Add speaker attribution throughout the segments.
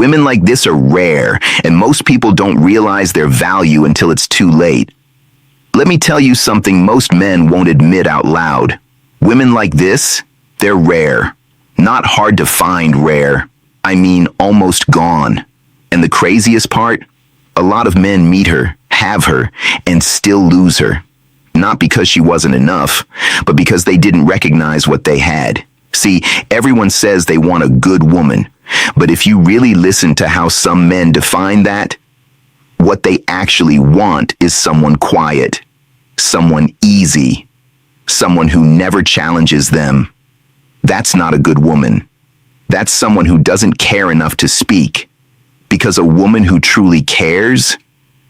Speaker 1: Women like this are rare, and most people don't realize their value until it's too late. Let me tell you something most men won't admit out loud. Women like this, they're rare. Not hard to find rare. I mean, almost gone. And the craziest part? A lot of men meet her, have her, and still lose her. Not because she wasn't enough, but because they didn't recognize what they had. See, everyone says they want a good woman, but if you really listen to how some men define that, what they actually want is someone quiet, someone easy, someone who never challenges them. That's not a good woman. That's someone who doesn't care enough to speak. Because a woman who truly cares,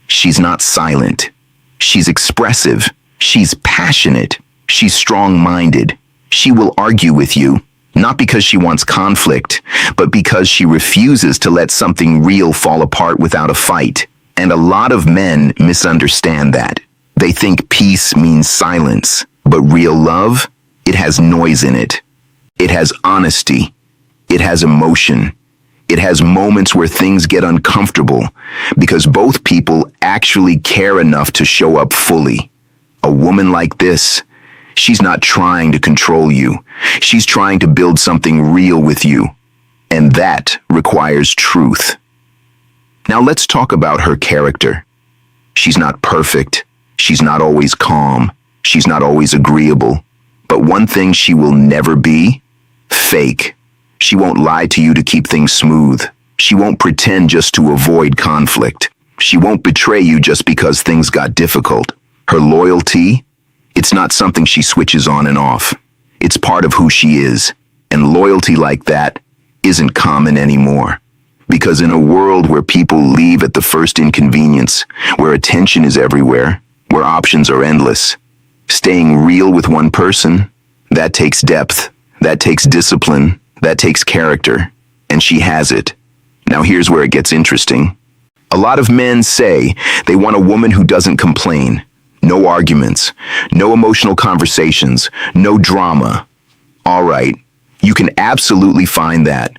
Speaker 1: she's not silent. She's expressive. She's passionate. She's strong-minded. She will argue with you, not because she wants conflict, but because she refuses to let something real fall apart without a fight. And a lot of men misunderstand that. They think peace means silence, but real love, it has noise in it. It has honesty. It has emotion. It has moments where things get uncomfortable because both people actually care enough to show up fully. A woman like this, she's not trying to control you. She's trying to build something real with you. And that requires truth. Now let's talk about her character. She's not perfect. She's not always calm. She's not always agreeable. But one thing she will never be: fake. She won't lie to you to keep things smooth. She won't pretend just to avoid conflict. She won't betray you just because things got difficult. Her loyalty, it's not something she switches on and off. It's part of who she is. And loyalty like that isn't common anymore. Because in a world where people leave at the first inconvenience, where attention is everywhere, where options are endless, staying real with one person, that takes depth, that takes discipline, that takes character, and she has it. Now here's where it gets interesting. A lot of men say they want a woman who doesn't complain. No arguments, no emotional conversations, no drama. All right, you can absolutely find that,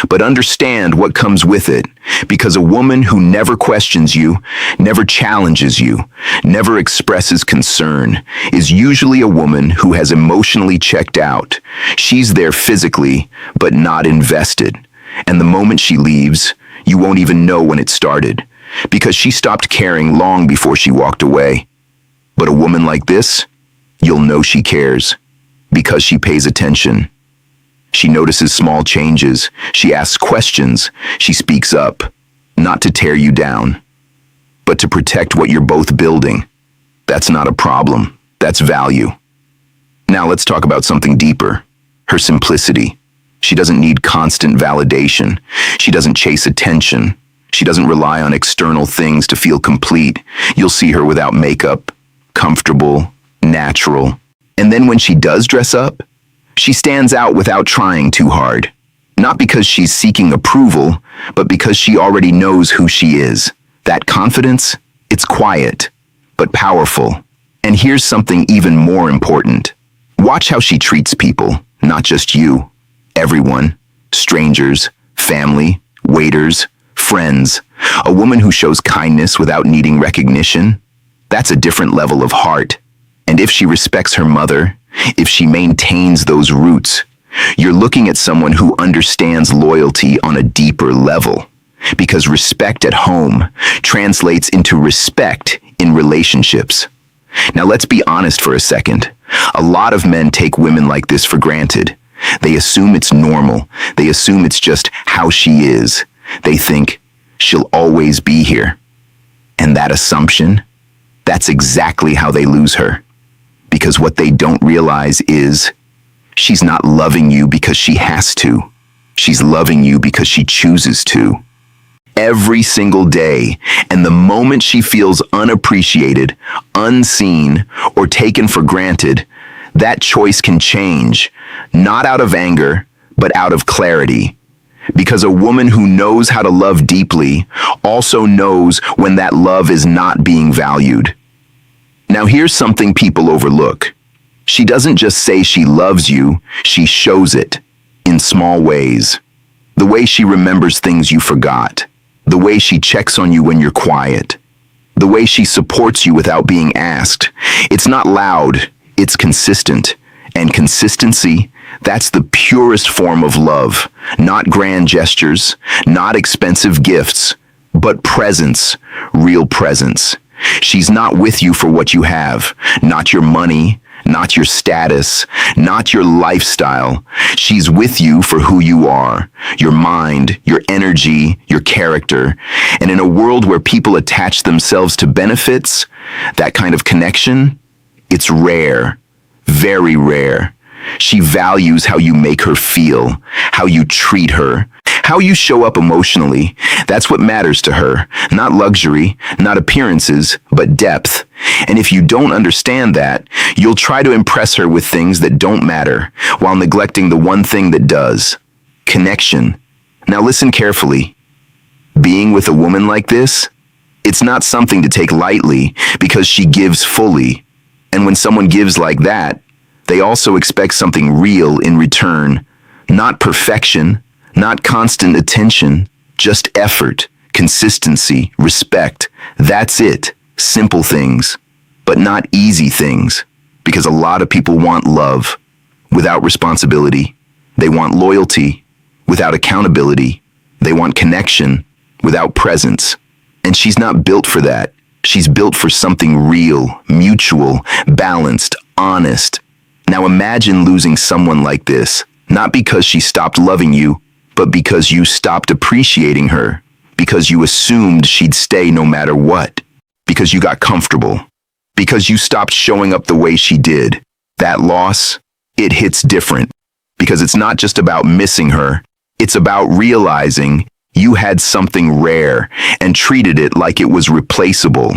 Speaker 1: but understand what comes with it, because a woman who never questions you, never challenges you, never expresses concern, is usually a woman who has emotionally checked out. She's there physically, but not invested. And the moment she leaves, you won't even know when it started, because she stopped caring long before she walked away. But a woman like this, you'll know she cares, because she pays attention. She notices small changes, she asks questions, she speaks up, not to tear you down, but to protect what you're both building. That's not a problem, that's value. Now let's talk about something deeper, her simplicity. She doesn't need constant validation. She doesn't chase attention. She doesn't rely on external things to feel complete. You'll see her without makeup, comfortable, natural. And then when she does dress up, she stands out without trying too hard. Not because she's seeking approval, but because she already knows who she is. That confidence, it's quiet, but powerful. And here's something even more important. Watch how she treats people, not just you. Everyone, strangers, family, waiters, friends. A woman who shows kindness without needing recognition, that's a different level of heart. And if she respects her mother, if she maintains those roots, you're looking at someone who understands loyalty on a deeper level. Because respect at home translates into respect in relationships. Now let's be honest for a second. A lot of men take women like this for granted. They assume it's normal. They assume it's just how she is. They think she'll always be here. And that assumption, that's exactly how they lose her. Because what they don't realize is she's not loving you because she has to. She's loving you because she chooses to. Every single day, and the moment she feels unappreciated, unseen, or taken for granted, that choice can change, not out of anger, but out of clarity. Because a woman who knows how to love deeply also knows when that love is not being valued. Now here's something people overlook. She doesn't just say she loves you, she shows it in small ways. The way she remembers things you forgot. The way she checks on you when you're quiet. The way she supports you without being asked. It's not loud, it's consistent. And consistency, that's the purest form of love. Not grand gestures, not expensive gifts, but presence, real presence. She's not with you for what you have, not your money, not your status, not your lifestyle. She's with you for who you are, your mind, your energy, your character. And in a world where people attach themselves to benefits, that kind of connection, it's rare, very rare. She values how you make her feel, how you treat her, how you show up emotionally. That's what matters to her. Not luxury, not appearances, but depth. And if you don't understand that, you'll try to impress her with things that don't matter, while neglecting the one thing that does. Connection. Now listen carefully. Being with a woman like this, it's not something to take lightly because she gives fully. And when someone gives like that, they also expect something real in return. Not perfection, not constant attention, just effort, consistency, respect. That's it. Simple things, but not easy things. Because a lot of people want love without responsibility. They want loyalty without accountability. They want connection without presence. And she's not built for that. She's built for something real, mutual, balanced, honest. Now imagine losing someone like this, not because she stopped loving you, but because you stopped appreciating her, because you assumed she'd stay no matter what, because you got comfortable, because you stopped showing up the way she did. That loss, it hits different, because it's not just about missing her, it's about realizing you had something rare and treated it like it was replaceable.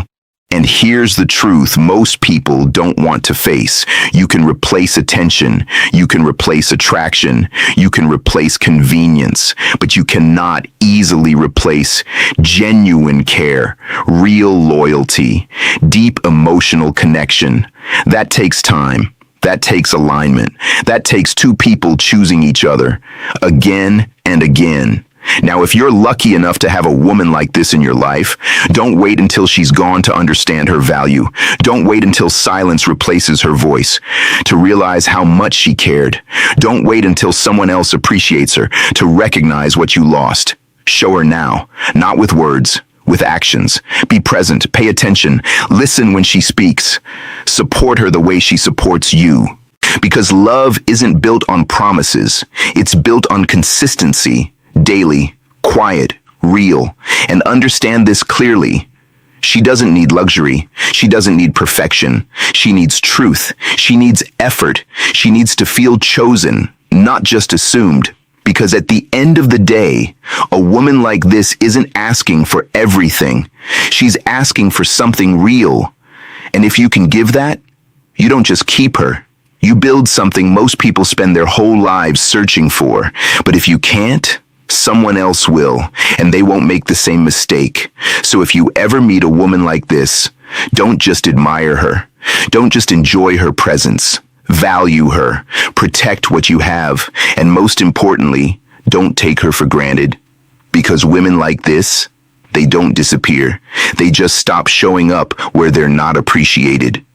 Speaker 1: And here's the truth most people don't want to face. You can replace attention, you can replace attraction, you can replace convenience, but you cannot easily replace genuine care, real loyalty, deep emotional connection. That takes time. That takes alignment. That takes two people choosing each other again and again. Now, if you're lucky enough to have a woman like this in your life, don't wait until she's gone to understand her value. Don't wait until silence replaces her voice to realize how much she cared. Don't wait until someone else appreciates her to recognize what you lost. Show her now, not with words, with actions. Be present, pay attention, listen when she speaks. Support her the way she supports you. Because love isn't built on promises, it's built on consistency. Daily, quiet, real, and understand this clearly. She doesn't need luxury. She doesn't need perfection. She needs truth. She needs effort. She needs to feel chosen, not just assumed. Because at the end of the day, a woman like this isn't asking for everything. She's asking for something real. And if you can give that, you don't just keep her. You build something most people spend their whole lives searching for. But if you can't, someone else will, and they won't make the same mistake. So if you ever meet a woman like this, don't just admire her. Don't just enjoy her presence. Value her. Protect what you have. And most importantly, don't take her for granted. Because women like this, they don't disappear. They just stop showing up where they're not appreciated.